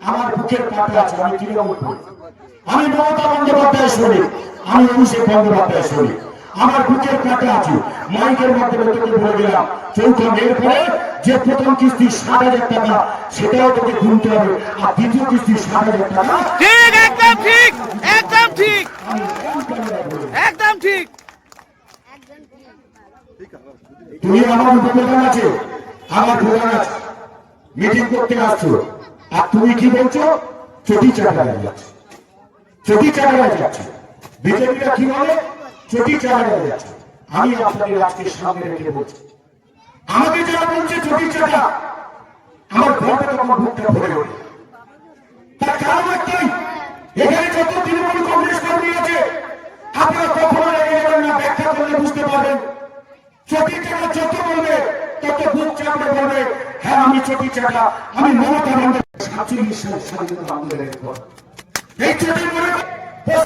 আমার বুকের কাটা আছে, আমি তৃণমূল করি, আমি মমতা বন্দ্যোপাধ্যায় শুনি, আমি অভিষেক বন্দ্যোপাধ্যায় শুনি, আমার বুকের কাটা আছে। মাইকের মাধ্যমে তোকে বলে দিলাম, চৌঠা মেয়ের পরে যে প্রথম কিস্তি 60,000 টাকা সেটাও তোকে গুনতে হবে, আর দ্বিতীয় কিস্তি 60,000 টাকা। ঠিক, একদম ঠিক, একদম ঠিক, একদম ঠিক। তুমি আমার উপপ্রধান আছে, আমার প্রধান আছে, মিটিং করতে আসছো, আর তুমি কি বলছো? চটি চাটা যাচ্ছে, চটি চাটা যাচ্ছে। বিজেপিরা কি বলে? চটি চাটা যাচ্ছে। আমি আপনাদের আজকে সামনে রেখে বলছি, আমাকে যারা বলছে চটি চাটা, আমার ঘরটা তখন বুকটা ভরে ওঠে। তার কারণ একটাই, এখানে যত তৃণমূল কংগ্রেস কর্মী আছে, আপনারা কখনো লেগে যাবেন না, ব্যাখ্যা করলে বুঝতে পারবেন। চটি চাটা যত বলবে তত বুক চাপড়ে বলবে, হ্যাঁ আমি চটি চাটা, আমি মমতা বন্দ্যোপাধ্যায়। 47 সালের স্বাধীনতা আন্দোলনের পর এই চটি